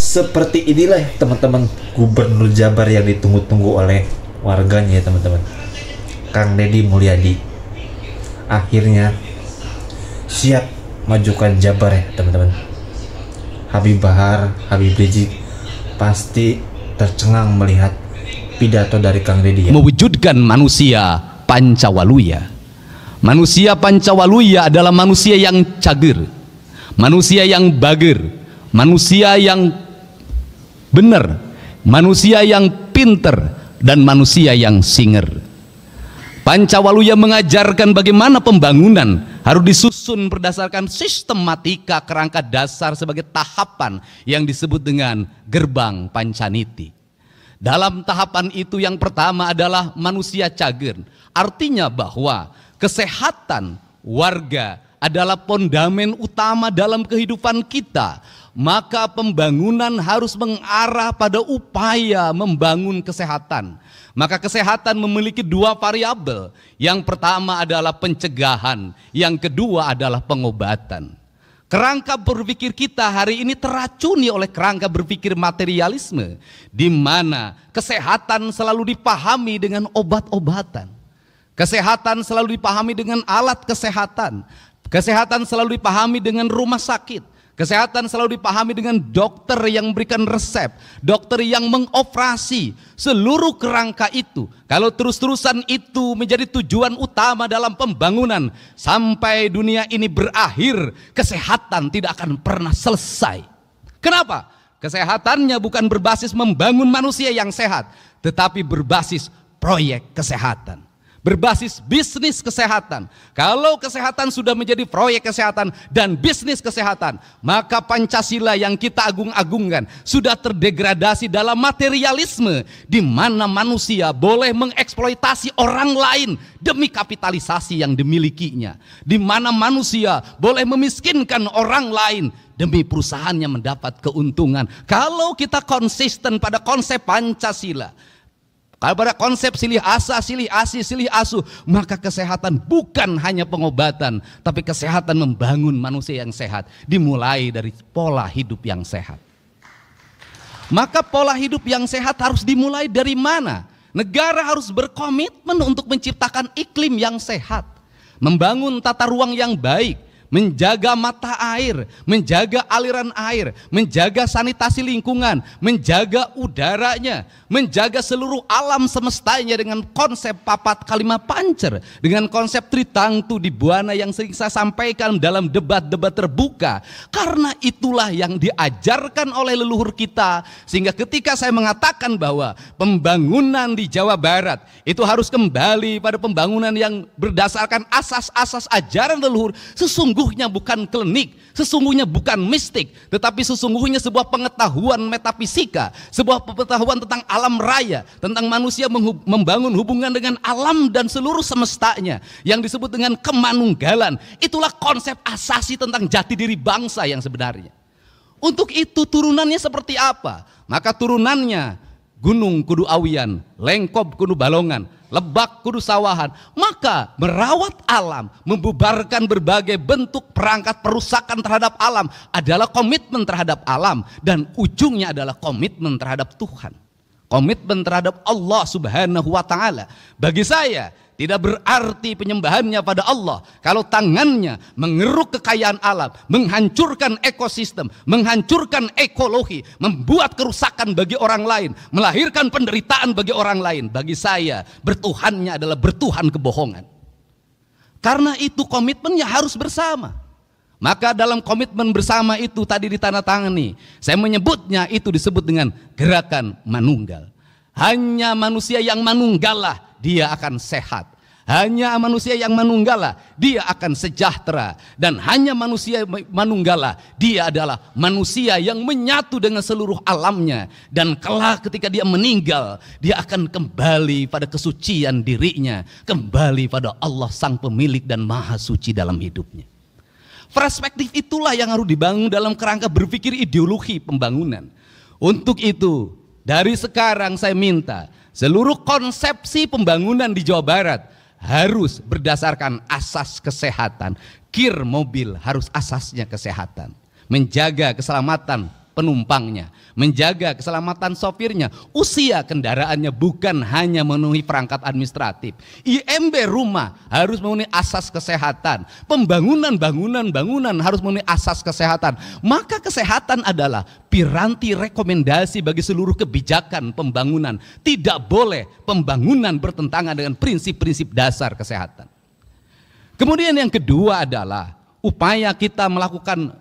Seperti inilah teman-teman Gubernur Jabar yang ditunggu-tunggu oleh warganya ya teman-teman, Kang Deddy Mulyadi akhirnya siap majukan Jabar ya teman-teman. Habib Bahar, Habib Rizik pasti tercengang melihat pidato dari Kang Deddy ya. Mewujudkan manusia Pancawaluya. Manusia Pancawaluya adalah manusia yang cager, manusia yang bager, manusia yang benar, manusia yang pinter, dan manusia yang singer. Pancawaluya mengajarkan bagaimana pembangunan harus disusun berdasarkan sistematika kerangka dasar sebagai tahapan yang disebut dengan gerbang Pancaniti. Dalam tahapan itu yang pertama adalah manusia cager, artinya bahwa kesehatan warga adalah fondamen utama dalam kehidupan kita. Maka pembangunan harus mengarah pada upaya membangun kesehatan. Maka kesehatan memiliki dua variabel. Yang pertama adalah pencegahan, yang kedua adalah pengobatan. Kerangka berpikir kita hari ini teracuni oleh kerangka berpikir materialisme, di mana kesehatan selalu dipahami dengan obat-obatan. Kesehatan selalu dipahami dengan alat kesehatan. Kesehatan selalu dipahami dengan rumah sakit. Kesehatan selalu dipahami dengan dokter yang memberikan resep, dokter yang mengoperasi. Seluruh kerangka itu, kalau terus-terusan itu menjadi tujuan utama dalam pembangunan, sampai dunia ini berakhir, kesehatan tidak akan pernah selesai. Kenapa? Kesehatannya bukan berbasis membangun manusia yang sehat, tetapi berbasis proyek kesehatan, berbasis bisnis kesehatan. Kalau kesehatan sudah menjadi proyek kesehatan dan bisnis kesehatan, maka Pancasila yang kita agung-agungkan sudah terdegradasi dalam materialisme, di mana manusia boleh mengeksploitasi orang lain demi kapitalisasi yang dimilikinya, di mana manusia boleh memiskinkan orang lain demi perusahaannya mendapat keuntungan. Kalau kita konsisten pada konsep Pancasila, kalau pada konsep silih asa, silih asi, silih asuh, maka kesehatan bukan hanya pengobatan, tapi kesehatan membangun manusia yang sehat, dimulai dari pola hidup yang sehat. Maka pola hidup yang sehat harus dimulai dari mana? Negara harus berkomitmen untuk menciptakan iklim yang sehat, membangun tata ruang yang baik, menjaga mata air, menjaga aliran air, menjaga sanitasi lingkungan, menjaga udaranya, menjaga seluruh alam semestanya dengan konsep papat kalima pancer, dengan konsep tritangtu di buana yang sering saya sampaikan dalam debat-debat terbuka. Karena itulah yang diajarkan oleh leluhur kita, sehingga ketika saya mengatakan bahwa pembangunan di Jawa Barat itu harus kembali pada pembangunan yang berdasarkan asas-asas ajaran leluhur, sesungguhnya bukan klinik, sesungguhnya bukan mistik, tetapi sesungguhnya sebuah pengetahuan metafisika, sebuah pengetahuan tentang alam raya, tentang manusia membangun hubungan dengan alam dan seluruh semestanya, yang disebut dengan kemanunggalan. Itulah konsep asasi tentang jati diri bangsa yang sebenarnya. Untuk itu turunannya seperti apa? Maka turunannya gunung kudu awian, lengkop kudu balongan, lebak kudu sawahan. Maka merawat alam, membubarkan berbagai bentuk perangkat perusakan terhadap alam adalah komitmen terhadap alam, dan ujungnya adalah komitmen terhadap Tuhan, komitmen terhadap Allah Subhanahu wa Ta'ala. Bagi saya tidak berarti penyembahannya pada Allah kalau tangannya mengeruk kekayaan alam, menghancurkan ekosistem, menghancurkan ekologi, membuat kerusakan bagi orang lain, melahirkan penderitaan bagi orang lain. Bagi saya bertuhannya adalah bertuhan kebohongan. Karena itu komitmennya harus bersama. Maka dalam komitmen bersama itu tadi ditandatangani, saya menyebutnya itu disebut dengan gerakan manunggal. Hanya manusia yang manunggalah dia akan sehat. Hanya manusia yang manunggalah dia akan sejahtera. Dan hanya manusia manunggalah dia adalah manusia yang menyatu dengan seluruh alamnya. Dan kelak ketika dia meninggal, dia akan kembali pada kesucian dirinya, kembali pada Allah sang pemilik dan maha suci dalam hidupnya. Perspektif itulah yang harus dibangun dalam kerangka berpikir ideologi pembangunan. Untuk itu dari sekarang saya minta seluruh konsepsi pembangunan di Jawa Barat harus berdasarkan asas kesehatan. Kir mobil harus asasnya kesehatan. Menjaga keselamatan penumpangnya, menjaga keselamatan sopirnya, usia kendaraannya, bukan hanya memenuhi perangkat administratif. IMB rumah harus memenuhi asas kesehatan, bangunan harus memenuhi asas kesehatan. Maka kesehatan adalah piranti rekomendasi bagi seluruh kebijakan pembangunan. Tidak boleh pembangunan bertentangan dengan prinsip-prinsip dasar kesehatan. Kemudian yang kedua adalah upaya kita melakukan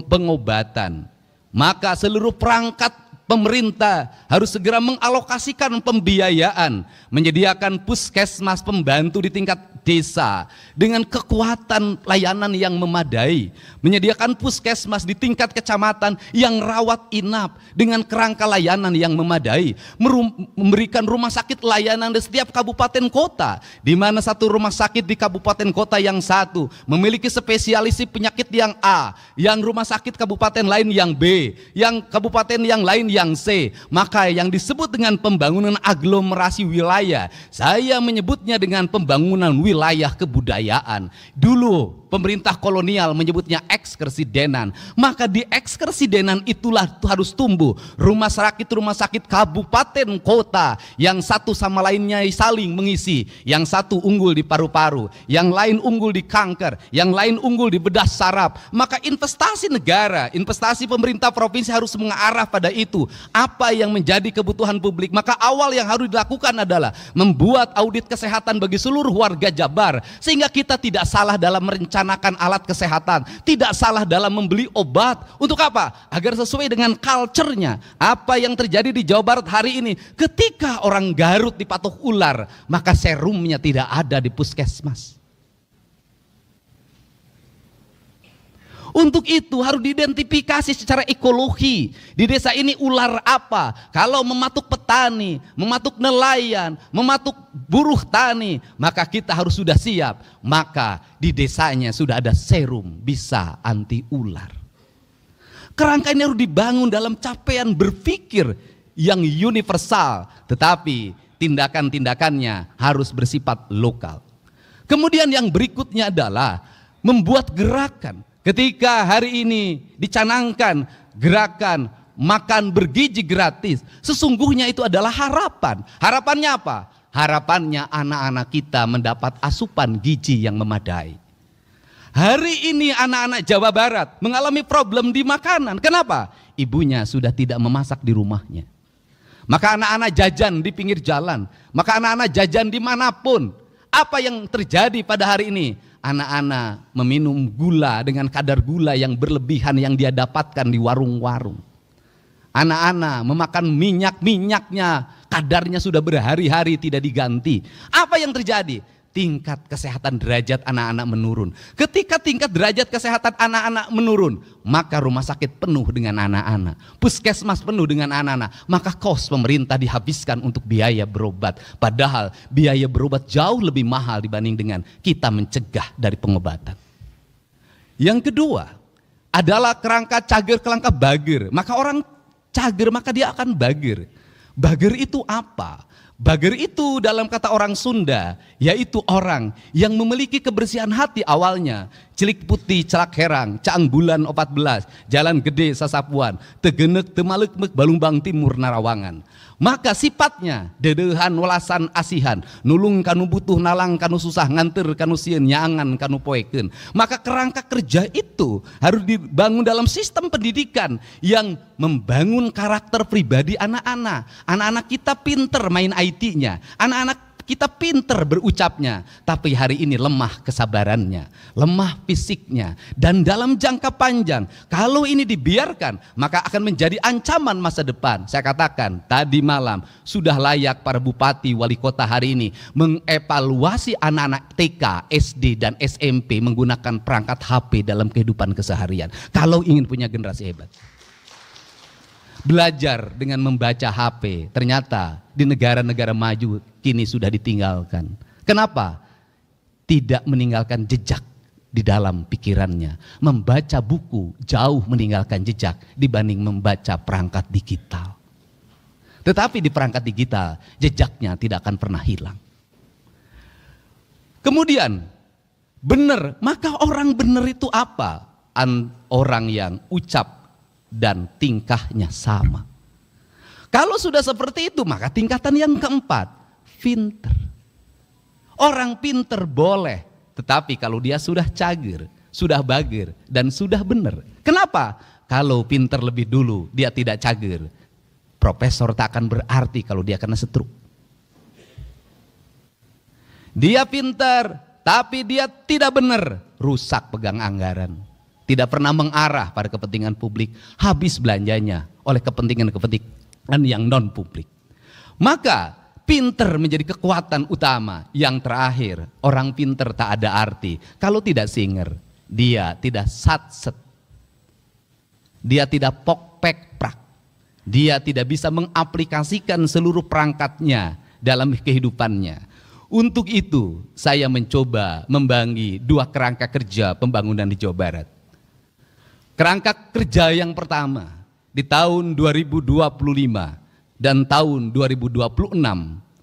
pengobatan. Maka seluruh perangkat pemerintah harus segera mengalokasikan pembiayaan, menyediakan puskesmas pembantu di tingkat desa dengan kekuatan layanan yang memadai, menyediakan puskesmas di tingkat kecamatan yang rawat inap dengan kerangka layanan yang memadai, memberikan rumah sakit layanan di setiap kabupaten kota, di mana satu rumah sakit di kabupaten kota yang satu memiliki spesialisi penyakit yang A, yang rumah sakit kabupaten lain yang B, yang kabupaten yang lain yang C. Maka yang disebut dengan pembangunan aglomerasi wilayah, saya menyebutnya dengan pembangunan wilayah kebudayaan. Dulu pemerintah kolonial menyebutnya ekskersidenan. Maka di ekskersidenan itulah harus tumbuh rumah sakit kabupaten kota yang satu sama lainnya saling mengisi. Yang satu unggul di paru-paru, yang lain unggul di kanker, yang lain unggul di bedah saraf. Maka investasi negara, investasi pemerintah provinsi harus mengarah pada itu. Apa yang menjadi kebutuhan publik? Maka awal yang harus dilakukan adalah membuat audit kesehatan bagi seluruh warga Jabar, sehingga kita tidak salah dalam merencanakan alat kesehatan, tidak salah dalam membeli obat. Untuk apa? Agar sesuai dengan culture-nya. Apa yang terjadi di Jawa Barat hari ini, ketika orang Garut dipatok ular, maka serumnya tidak ada di puskesmas. Untuk itu harus diidentifikasi secara ekologi. Di desa ini ular apa? Kalau mematuk petani, mematuk nelayan, mematuk buruh tani, maka kita harus sudah siap. Maka di desanya sudah ada serum bisa anti ular. Kerangka ini harus dibangun dalam capaian berpikir yang universal, tetapi tindakan-tindakannya harus bersifat lokal. Kemudian yang berikutnya adalah membuat gerakan. Ketika hari ini dicanangkan gerakan makan bergizi gratis, sesungguhnya itu adalah harapan. Harapannya apa? Harapannya anak-anak kita mendapat asupan gizi yang memadai. Hari ini anak-anak Jawa Barat mengalami problem di makanan. Kenapa? Ibunya sudah tidak memasak di rumahnya. Maka anak-anak jajan di pinggir jalan, maka anak-anak jajan dimanapun. Apa yang terjadi pada hari ini? Anak-anak meminum gula dengan kadar gula yang berlebihan yang dia dapatkan di warung-warung. Anak-anak memakan minyaknya, kadarnya sudah berhari-hari tidak diganti. Apa yang terjadi? Tingkat kesehatan derajat anak-anak menurun. Ketika tingkat derajat kesehatan anak-anak menurun, maka rumah sakit penuh dengan anak-anak, puskesmas penuh dengan anak-anak, maka kos pemerintah dihabiskan untuk biaya berobat. Padahal biaya berobat jauh lebih mahal dibanding dengan kita mencegah dari pengobatan. Yang kedua adalah kerangka cager kelangka bager. Maka orang cager maka dia akan bager. Bager itu apa? Bager itu dalam kata orang Sunda, yaitu orang yang memiliki kebersihan hati awalnya. Cilik putih celak herang, caang bulan 14, jalan gede sasapuan, tegenek temalekmek balumbang timur narawangan. Maka sifatnya dedehan welasan asihan, nulung kanu butuh nalang kanu susah, nganter kanu sieun nyaangan kanu poeken. Maka kerangka kerja itu harus dibangun dalam sistem pendidikan yang membangun karakter pribadi anak-anak. Anak-anak kita pinter main IT-nya, anak-anak kita pinter berucapnya, tapi hari ini lemah kesabarannya, lemah fisiknya. Dan dalam jangka panjang, kalau ini dibiarkan, maka akan menjadi ancaman masa depan. Saya katakan tadi malam, sudah layak para bupati wali kota hari ini mengevaluasi anak-anak TK, SD, dan SMP menggunakan perangkat HP dalam kehidupan keseharian. Kalau ingin punya generasi hebat. Belajar dengan membaca HP, ternyata di negara-negara maju kini sudah ditinggalkan. Kenapa? Tidak meninggalkan jejak di dalam pikirannya. Membaca buku jauh meninggalkan jejak dibanding membaca perangkat digital. Tetapi di perangkat digital jejaknya tidak akan pernah hilang. Kemudian benar, maka orang benar itu apa? Orang yang ucap dan tingkahnya sama. Kalau sudah seperti itu, maka tingkatan yang keempat, pinter. Orang pinter boleh, tetapi kalau dia sudah cager, sudah bager, dan sudah benar. Kenapa? Kalau pinter lebih dulu, dia tidak cager. Profesor tak akan berarti kalau dia kena stroke. Dia pinter, tapi dia tidak benar, rusak pegang anggaran. Tidak pernah mengarah pada kepentingan publik, habis belanjanya oleh kepentingan-kepentingan yang non publik. Maka pinter menjadi kekuatan utama. Yang terakhir, orang pinter tak ada arti kalau tidak singer. Dia tidak satset, dia tidak pokpek-prak, dia tidak bisa mengaplikasikan seluruh perangkatnya dalam kehidupannya. Untuk itu saya mencoba membagi dua kerangka kerja pembangunan di Jawa Barat. Kerangka kerja yang pertama di tahun 2025 dan tahun 2026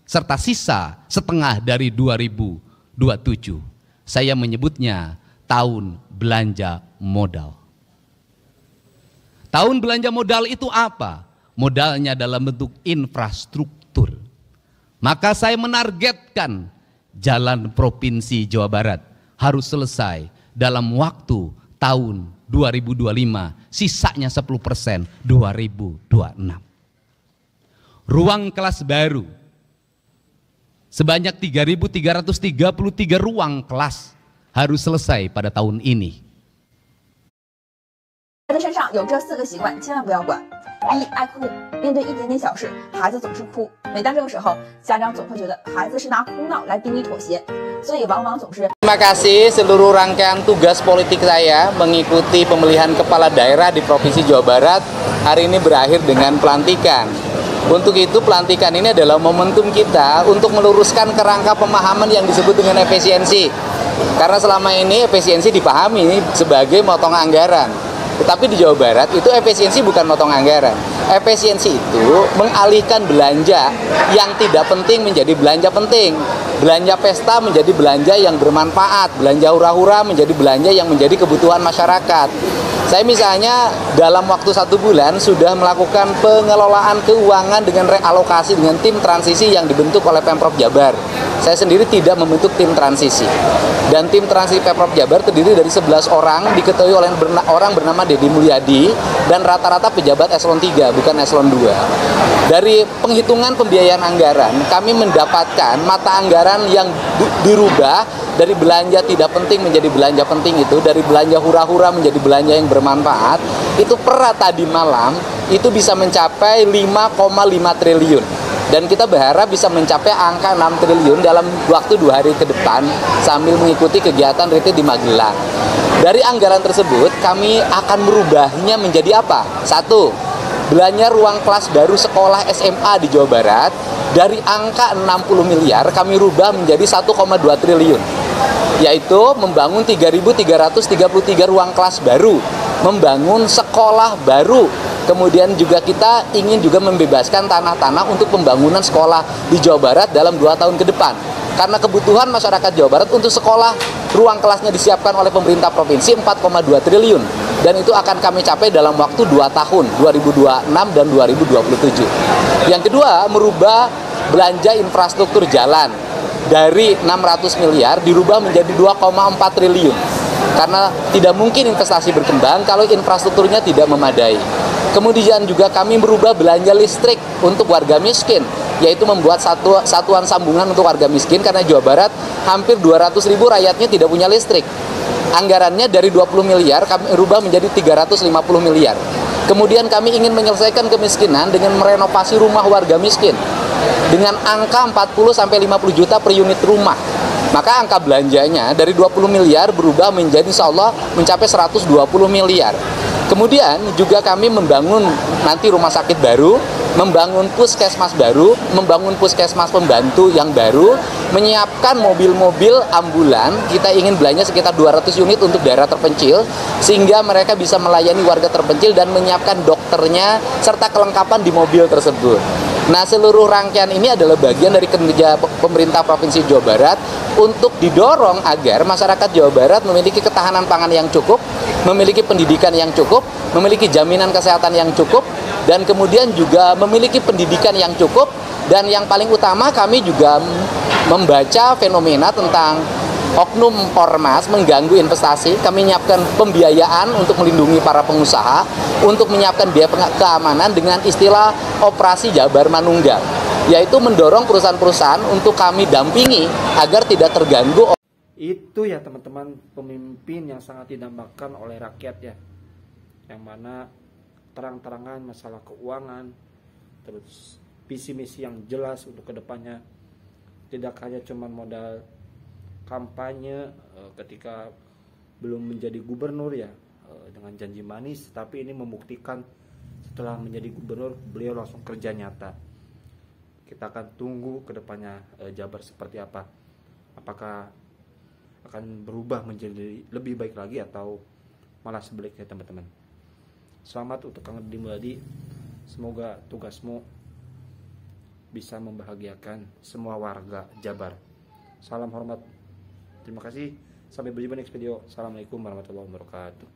serta sisa setengah dari 2027. Saya menyebutnya tahun belanja modal. Tahun belanja modal itu apa? Modalnya dalam bentuk infrastruktur. Maka saya menargetkan jalan provinsi Jawa Barat harus selesai dalam waktu tahun 2025, sisanya 10% 2026. Ruang kelas baru sebanyak 3.333 ruang kelas harus selesai pada tahun ini. 孩子身上有这4个习惯，千万不要管。一、爱哭，面对一点点小事，孩子总是哭。每当这个时候，家长总会觉得孩子是拿哭闹来逼你妥协，所以往往总是。 Terima kasih seluruh rangkaian tugas politik saya mengikuti pemilihan kepala daerah di Provinsi Jawa Barat hari ini berakhir dengan pelantikan. Untuk itu pelantikan ini adalah momentum kita untuk meluruskan kerangka pemahaman yang disebut dengan efisiensi. Karena selama ini efisiensi dipahami sebagai motong anggaran. Tetapi di Jawa Barat itu efisiensi bukan motong anggaran. Efisiensi itu mengalihkan belanja yang tidak penting menjadi belanja penting. Belanja pesta menjadi belanja yang bermanfaat. Belanja hura-hura menjadi belanja yang menjadi kebutuhan masyarakat. Saya misalnya dalam waktu 1 bulan sudah melakukan pengelolaan keuangan dengan realokasi dengan tim transisi yang dibentuk oleh Pemprov Jabar. Saya sendiri tidak membentuk tim transisi. Dan tim transisi Pemprov Jabar terdiri dari 11 orang, diketuai oleh orang bernama Deddy Mulyadi, dan rata-rata pejabat eselon 3, bukan eselon 2. Dari penghitungan pembiayaan anggaran, kami mendapatkan mata anggaran yang dirubah dari belanja tidak penting menjadi belanja penting itu, dari belanja hura-hura menjadi belanja yang bermanfaat, itu per tadi malam itu bisa mencapai 5,5 triliun. Dan kita berharap bisa mencapai angka 6 triliun dalam waktu 2 hari ke depan sambil mengikuti kegiatan retreat di Magelang. Dari anggaran tersebut kami akan merubahnya menjadi apa? 1. Belanja ruang kelas baru sekolah SMA di Jawa Barat dari angka 60 miliar kami rubah menjadi 1,2 triliun. Yaitu membangun 3.333 ruang kelas baru, membangun sekolah baru. Kemudian juga kita ingin juga membebaskan tanah-tanah untuk pembangunan sekolah di Jawa Barat dalam 2 tahun ke depan. Karena kebutuhan masyarakat Jawa Barat untuk sekolah, ruang kelasnya disiapkan oleh pemerintah provinsi 4,2 triliun. Dan itu akan kami capai dalam waktu 2 tahun, 2026 dan 2027. Yang kedua, merubah belanja infrastruktur jalan. Dari 600 miliar dirubah menjadi 2,4 triliun. Karena tidak mungkin investasi berkembang kalau infrastrukturnya tidak memadai. Kemudian juga kami merubah belanja listrik untuk warga miskin, yaitu membuat satuan sambungan untuk warga miskin, karena Jawa Barat hampir 200.000 rakyatnya tidak punya listrik. Anggarannya dari 20 miliar kami rubah menjadi 350 miliar. Kemudian kami ingin menyelesaikan kemiskinan dengan merenovasi rumah warga miskin dengan angka 40-50 juta per unit rumah. Maka angka belanjanya dari 20 miliar berubah menjadi insya Allah mencapai 120 miliar. Kemudian juga kami membangun nanti rumah sakit baru, membangun puskesmas baru, membangun puskesmas pembantu yang baru, menyiapkan mobil-mobil ambulan. Kita ingin belanja sekitar 200 unit untuk daerah terpencil, sehingga mereka bisa melayani warga terpencil dan menyiapkan dokternya serta kelengkapan di mobil tersebut. Nah, seluruh rangkaian ini adalah bagian dari kerja pemerintah Provinsi Jawa Barat untuk didorong agar masyarakat Jawa Barat memiliki ketahanan pangan yang cukup, memiliki pendidikan yang cukup, memiliki jaminan kesehatan yang cukup, dan kemudian juga memiliki pendidikan yang cukup. Dan yang paling utama, kami juga membaca fenomena tentang oknum ormas mengganggu investasi. Kami menyiapkan pembiayaan untuk melindungi para pengusaha, untuk menyiapkan biaya keamanan dengan istilah operasi Jabar Manunggal, yaitu mendorong perusahaan-perusahaan untuk kami dampingi agar tidak terganggu. Itu ya teman-teman, pemimpin yang sangat didambakan oleh rakyat ya, yang mana terang-terangan masalah keuangan, terus visi misi yang jelas untuk kedepannya, tidak hanya cuma modal kampanye ketika belum menjadi gubernur ya, dengan janji manis, tapi ini membuktikan setelah menjadi gubernur beliau langsung kerja nyata. Kita akan tunggu kedepannya Jabar seperti apa, apakah akan berubah menjadi lebih baik lagi atau malah sebaliknya teman-teman. Selamat untuk Kang Deddy Mulyadi, semoga tugasmu bisa membahagiakan semua warga Jabar. Salam hormat, terima kasih, sampai berjumpa next video. Assalamualaikum warahmatullahi wabarakatuh.